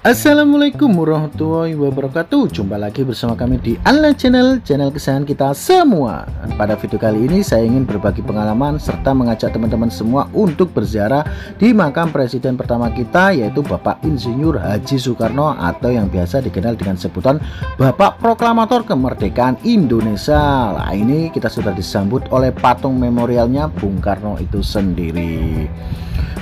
Assalamualaikum warahmatullahi wabarakatuh. Jumpa lagi bersama kami di Alna Channel, channel kesayangan kita semua. Pada video kali ini saya ingin berbagi pengalaman serta mengajak teman-teman semua untuk berziarah di makam presiden pertama kita, yaitu Bapak Insinyur Haji Soekarno atau yang biasa dikenal dengan sebutan Bapak Proklamator Kemerdekaan Indonesia. Nah, ini kita sudah disambut oleh patung memorialnya Bung Karno itu sendiri.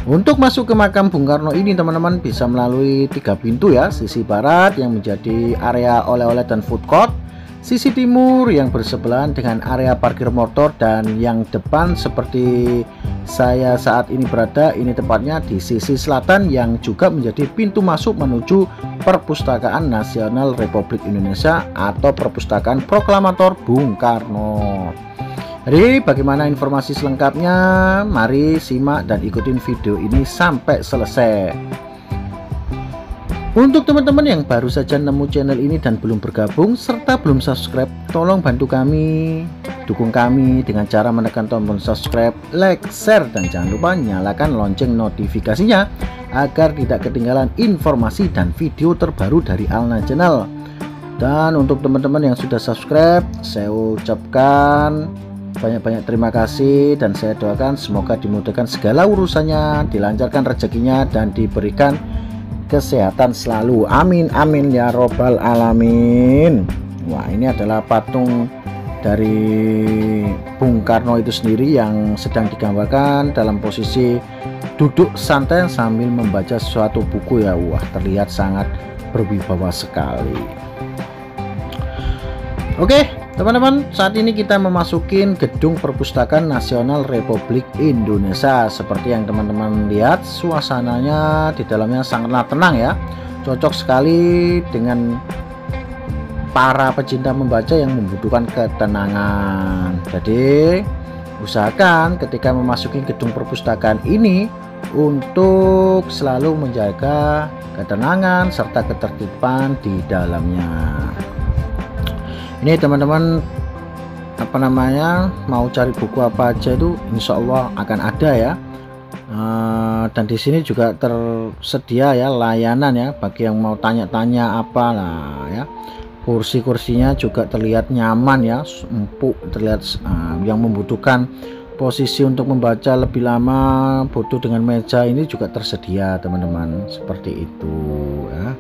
Untuk masuk ke makam Bung Karno ini teman-teman bisa melalui 3 pintu ya. Sisi barat yang menjadi area oleh-oleh dan food court, sisi timur yang bersebelahan dengan area parkir motor, dan yang depan seperti saya saat ini berada, ini tepatnya di sisi selatan yang juga menjadi pintu masuk menuju Perpustakaan Nasional Republik Indonesia atau Perpustakaan Proklamator Bung Karno. Jadi bagaimana informasi selengkapnya? Mari simak dan ikutin video ini sampai selesai. Untuk teman-teman yang baru saja nemu channel ini dan belum bergabung serta belum subscribe, tolong bantu kami, dukung kami dengan cara menekan tombol subscribe, like, share, dan jangan lupa nyalakan lonceng notifikasinya agar tidak ketinggalan informasi dan video terbaru dari Alna Channel. Dan untuk teman-teman yang sudah subscribe, saya ucapkan banyak-banyak terima kasih dan saya doakan semoga dimudahkan segala urusannya, dilancarkan rezekinya, dan diberikan kesehatan selalu. Amin amin ya robbal alamin. Wah, ini adalah patung dari Bung Karno itu sendiri yang sedang digambarkan dalam posisi duduk santai sambil membaca suatu buku ya. Wah, terlihat sangat berwibawa sekali. Oke teman-teman, saat ini kita memasuki gedung Perpustakaan Nasional Republik Indonesia. Seperti yang teman-teman lihat, suasananya di dalamnya sangatlah tenang ya. Cocok sekali dengan para pecinta membaca yang membutuhkan ketenangan. Jadi usahakan ketika memasuki gedung perpustakaan ini untuk selalu menjaga ketenangan serta ketertiban di dalamnya. Ini teman-teman mau cari buku apa aja itu insya Allah akan ada ya. Dan di sini juga tersedia ya layanan ya bagi yang mau tanya-tanya apa lah ya. Kursi-kursinya juga terlihat nyaman ya, empuk, terlihat yang membutuhkan posisi untuk membaca lebih lama, butuh dengan meja ini juga tersedia teman-teman, seperti itu ya.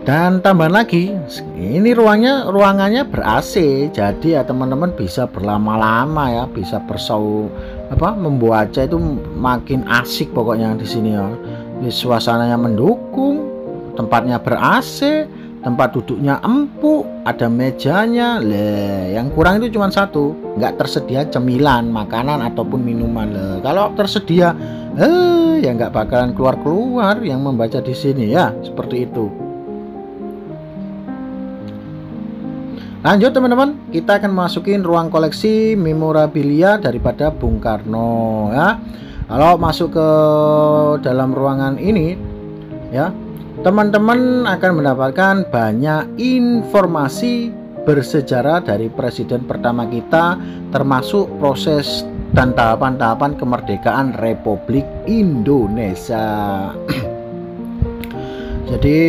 Dan tambahan lagi, ini ruangannya ber-AC, jadi ya teman-teman bisa berlama-lama ya, bisa membaca itu makin asik pokoknya di sini ya. Suasananya mendukung, tempatnya ber-AC, tempat duduknya empuk, ada mejanya. Yang kurang itu cuma satu, nggak tersedia cemilan, makanan ataupun minuman. Kalau tersedia, ya nggak bakalan keluar-keluar yang membaca di sini ya, seperti itu. Lanjut teman-teman, kita akan masukin ruang koleksi memorabilia daripada Bung Karno ya. Kalau masuk ke dalam ruangan ini ya, teman-teman akan mendapatkan banyak informasi bersejarah dari presiden pertama kita, termasuk proses dan tahapan-tahapan kemerdekaan Republik Indonesia. Jadi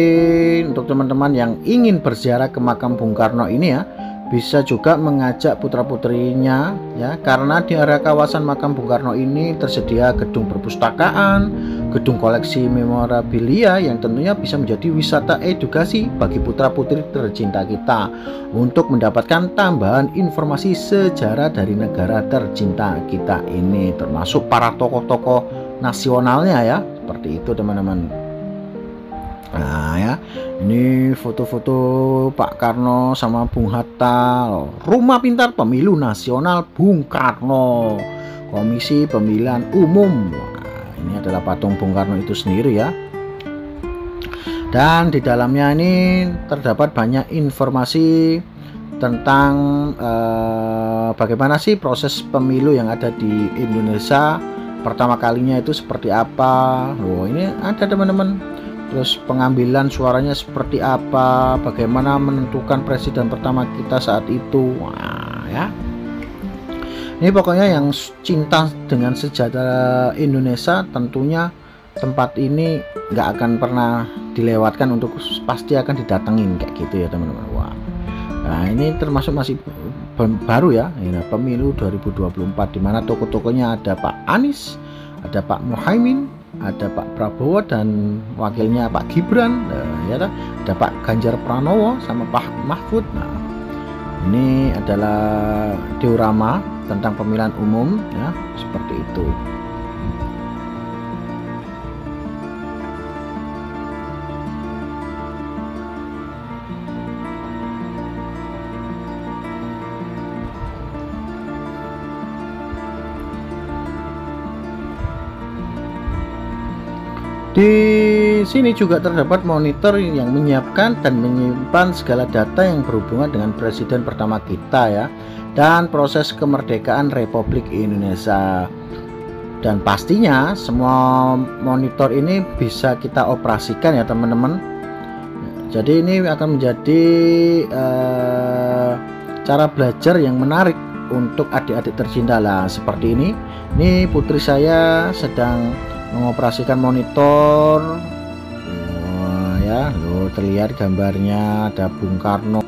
untuk teman-teman yang ingin berziarah ke makam Bung Karno ini ya, bisa juga mengajak putra-putrinya ya, karena di area kawasan makam Bung Karno ini tersedia gedung perpustakaan, gedung koleksi memorabilia yang tentunya bisa menjadi wisata edukasi bagi putra-putri tercinta kita untuk mendapatkan tambahan informasi sejarah dari negara tercinta kita ini, termasuk para tokoh-tokoh nasionalnya ya, seperti itu teman-teman. Nah ya, ini foto-foto Pak Karno sama Bung Hatta, Rumah Pintar Pemilu Nasional Bung Karno, Komisi Pemilihan Umum. Nah, ini adalah patung Bung Karno itu sendiri ya. Dan di dalamnya ini terdapat banyak informasi tentang bagaimana sih proses pemilu yang ada di Indonesia pertama kalinya itu seperti apa. Loh, ini ada teman-teman. Terus pengambilan suaranya seperti apa, bagaimana menentukan presiden pertama kita saat itu. Wah ya, ini pokoknya yang cinta dengan sejarah Indonesia tentunya tempat ini nggak akan pernah dilewatkan, untuk pasti akan didatengin kayak gitu ya teman-teman. Wah, nah ini termasuk masih baru ya, ini pemilu 2024, dimana toko-tokonya ada Pak Anies, ada Pak Muhaimin, ada Pak Prabowo dan wakilnya Pak Gibran, ya ada Pak Ganjar Pranowo sama Pak Mahfud. Nah, ini adalah diorama tentang pemilihan umum ya, seperti itu. Di sini juga terdapat monitor yang menyiapkan dan menyimpan segala data yang berhubungan dengan presiden pertama kita ya, dan proses kemerdekaan Republik Indonesia. Dan pastinya semua monitor ini bisa kita operasikan ya teman-teman. Jadi ini akan menjadi cara belajar yang menarik untuk adik-adik tercinta lah, seperti ini. Ini putri saya sedang mengoperasikan monitor. Ya, lo terlihat gambarnya, ada Bung Karno.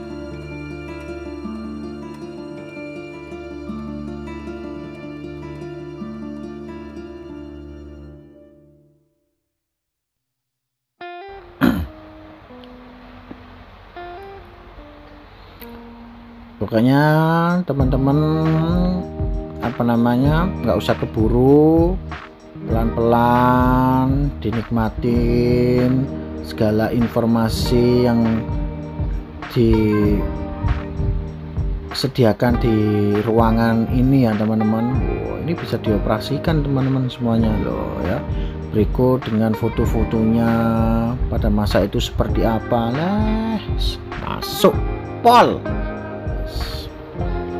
Pokoknya teman-teman nggak usah keburu, pelan-pelan dinikmatin segala informasi yang disediakan di ruangan ini ya teman-teman. Ini bisa dioperasikan teman-teman semuanya loh ya. Berikut dengan foto-fotonya pada masa itu seperti apa lah, masuk pol.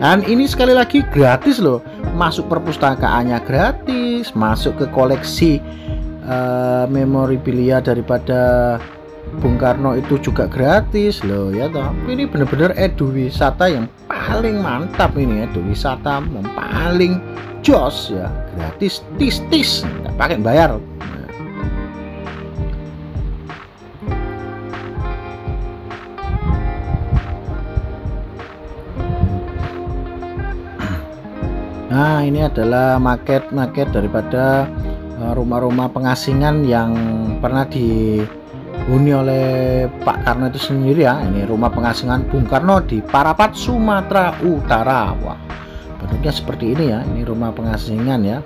Dan ini sekali lagi gratis loh, masuk perpustakaannya gratis, masuk ke koleksi memorabilia daripada Bung Karno itu juga gratis loh ya toh. Ini bener-bener eduwisata yang paling mantap, ini eduwisata yang paling jos ya, gratis tis nggak pakai bayar. Nah, ini adalah maket daripada rumah-rumah pengasingan yang pernah dihuni oleh Pak Karno itu sendiri ya. Ini rumah pengasingan Bung Karno di Parapat, Sumatera Utara. Wah, bentuknya seperti ini ya. Ini rumah pengasingan ya.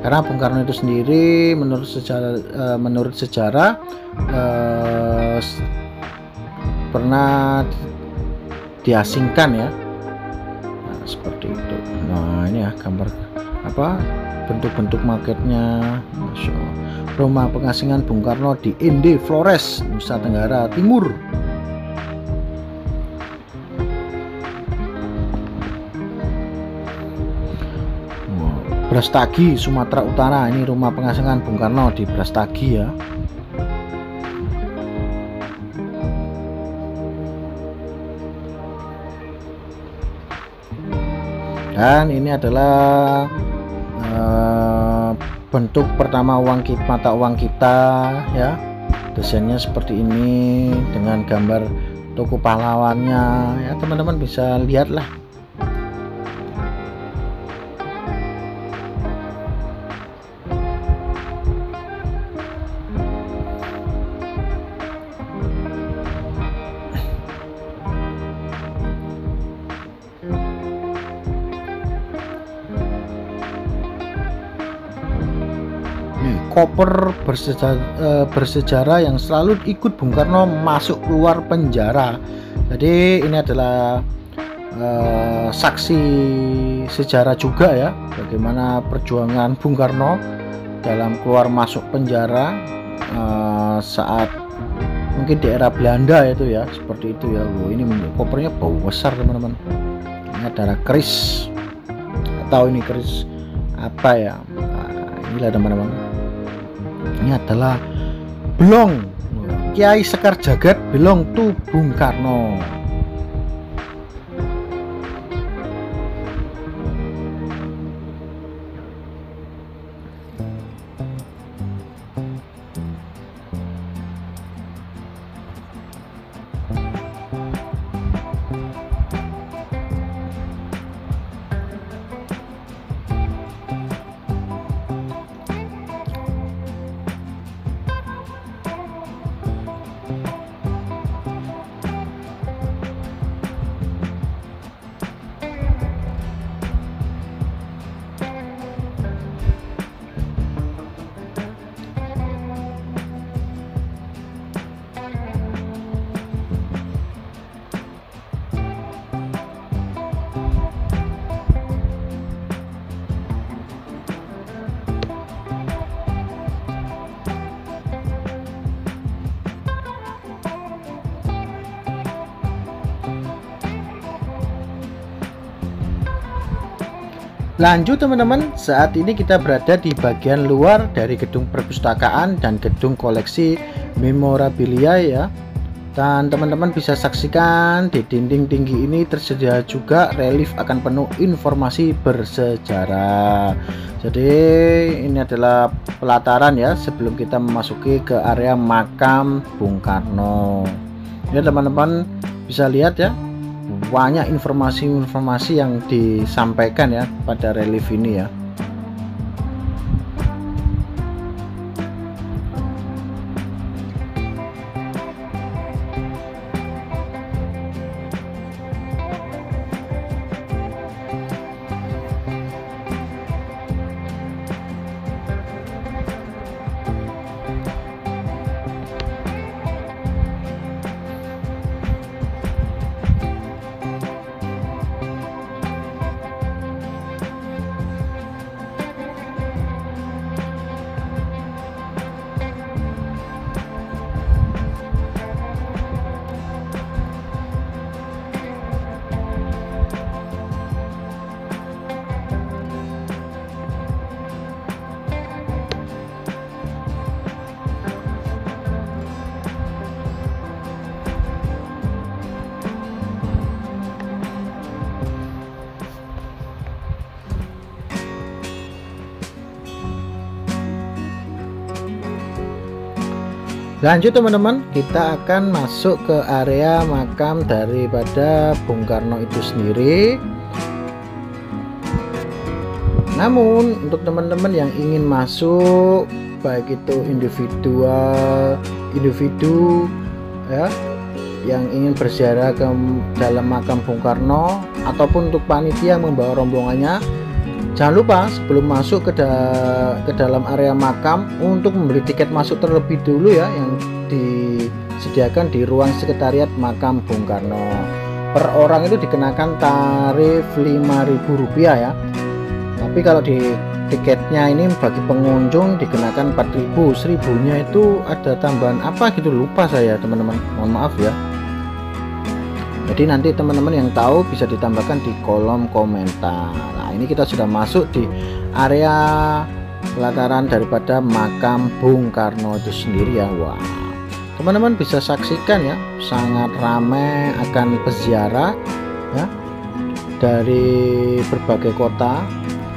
Karena Bung Karno itu sendiri menurut sejarah pernah diasingkan ya. Nah, seperti itu. Nah, ini ya gambar bentuk-bentuk maketnya. Masya Allah. Rumah pengasingan Bung Karno di Inde Flores, Nusa Tenggara Timur. Brastagi, Sumatera Utara. Ini rumah pengasingan Bung Karno di Brastagi ya. Dan ini adalah bentuk pertama mata uang kita ya. Desainnya seperti ini dengan gambar toko pahlawannya ya, teman-teman bisa lihat lah. Koper bersejarah yang selalu ikut Bung Karno masuk keluar penjara. Jadi ini adalah saksi sejarah juga ya, bagaimana perjuangan Bung Karno dalam keluar masuk penjara saat mungkin di era Belanda itu ya, seperti itu ya. Loh, ini kopernya bau besar teman-teman. Ini adalah keris, atau ini keris apa ya, inilah teman-teman. Ini adalah belong Kiai Sekar Jagad, belong to Bung Karno. Lanjut teman-teman, saat ini kita berada di bagian luar dari gedung perpustakaan dan gedung koleksi memorabilia ya. Dan teman-teman bisa saksikan di dinding tinggi ini tersedia juga relief akan penuh informasi bersejarah. Jadi ini adalah pelataran ya sebelum kita memasuki ke area makam Bung Karno. Ya teman-teman bisa lihat ya, banyak informasi-informasi yang disampaikan ya pada relief ini ya. Lanjut teman-teman, kita akan masuk ke area makam daripada Bung Karno itu sendiri. Namun untuk teman-teman yang ingin masuk, baik itu individu ya, yang ingin berziarah ke dalam makam Bung Karno, ataupun untuk panitia yang membawa rombongannya, jangan lupa sebelum masuk ke dalam area makam untuk membeli tiket masuk terlebih dulu ya, yang disediakan di ruang sekretariat makam Bung Karno. Per orang itu dikenakan tarif Rp5.000 ya. Tapi kalau di tiketnya ini bagi pengunjung dikenakan 4.000. 1.000-nya itu ada tambahan apa gitu, lupa saya teman-teman, mohon maaf ya. Jadi nanti teman-teman yang tahu bisa ditambahkan di kolom komentar. Nah ini kita sudah masuk di area pelataran daripada makam Bung Karno itu sendiri ya. Wah, teman-teman bisa saksikan ya, sangat ramai akan peziarah ya dari berbagai kota.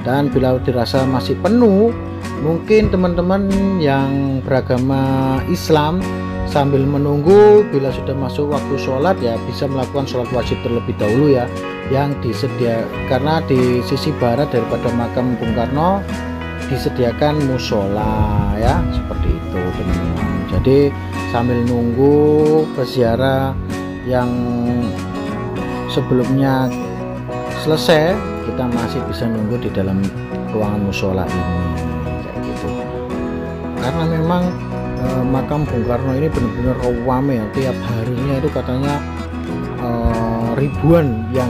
Dan bila dirasa masih penuh, mungkin teman-teman yang beragama Islam sambil menunggu bila sudah masuk waktu sholat ya bisa melakukan sholat wajib terlebih dahulu ya, yang disediakan karena di sisi barat daripada makam Bung Karno disediakan musola ya, seperti itu teman-teman. Jadi sambil nunggu peziarah yang sebelumnya selesai, kita masih bisa nunggu di dalam ruangan musola ini kayak gitu. Karena memang makam Bung Karno ini benar-benar ramai ya, tiap harinya itu katanya ribuan yang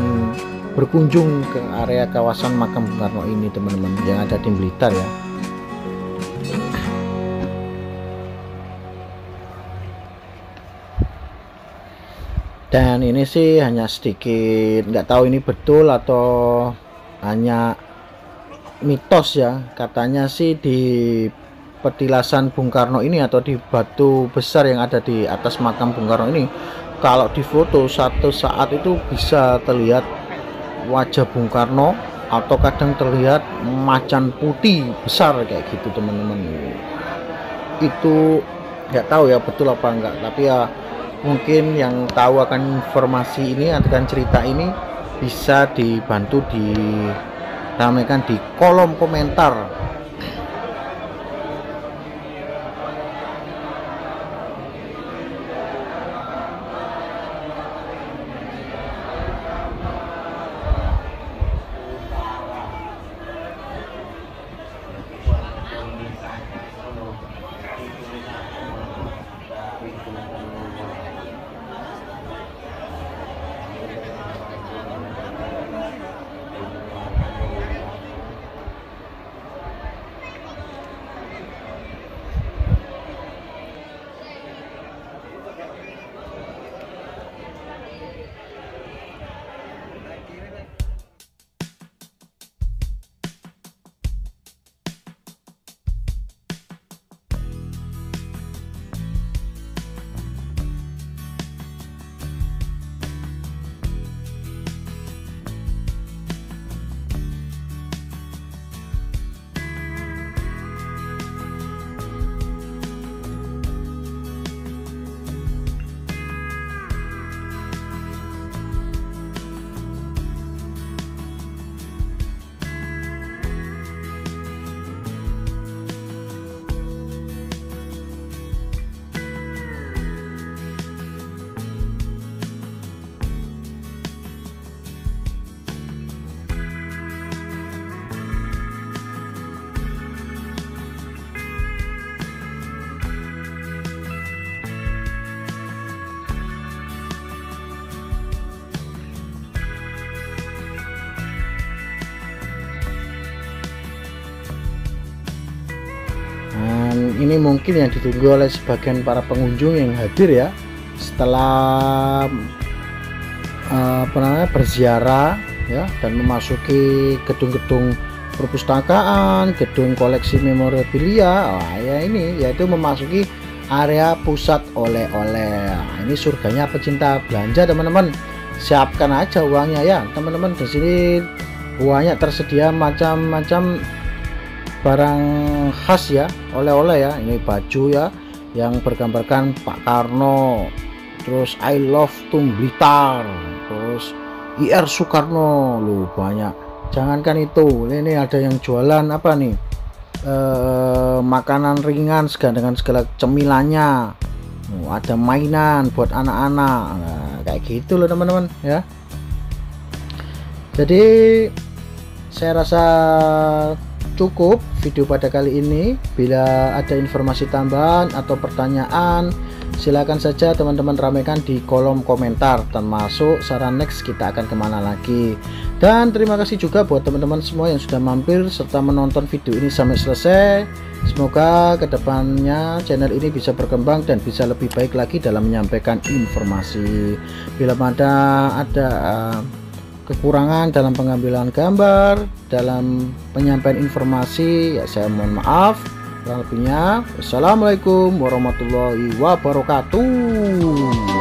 berkunjung ke area kawasan makam Bung Karno ini teman-teman, yang ada di Blitar ya. Dan ini sih hanya sedikit, nggak tahu ini betul atau hanya mitos ya, katanya sih di petilasan Bung Karno ini atau di batu besar yang ada di atas makam Bung Karno ini, kalau difoto satu saat itu bisa terlihat wajah Bung Karno atau kadang terlihat macan putih besar kayak gitu teman-teman. Itu nggak tahu ya betul apa enggak, tapi ya mungkin yang tahu akan informasi ini akan cerita ini bisa dibantu diramaikan di kolom komentar. ini mungkin yang ditunggu oleh sebagian para pengunjung yang hadir ya, setelah berziarah ya, dan memasuki gedung-gedung perpustakaan, gedung koleksi memorabilia. Ya ini yaitu memasuki area pusat oleh-oleh. Ini surganya pecinta belanja teman-teman. Siapkan aja uangnya ya teman-teman. Di sini banyak tersedia macam-macam barang khas ya, oleh-oleh ya. Ini baju ya yang bergambarkan Pak Karno, terus I love Blitar, terus IR Soekarno. Loh banyak. Jangankan itu, ini ada yang jualan apa nih, makanan ringan dengan segala cemilannya. Ada mainan buat anak-anak. Nah, kayak gitu loh teman-teman ya. Jadi saya rasa cukup video pada kali ini. Bila ada informasi tambahan atau pertanyaan, silakan saja teman-teman ramaikan di kolom komentar, termasuk saran next kita akan kemana lagi. Dan terima kasih juga buat teman-teman semua yang sudah mampir serta menonton video ini sampai selesai. Semoga kedepannya channel ini bisa berkembang dan bisa lebih baik lagi dalam menyampaikan informasi. Bila ada kekurangan dalam pengambilan gambar, dalam penyampaian informasi, ya saya mohon maaf. Kurang lebihnya, wassalamualaikum warahmatullahi wabarakatuh.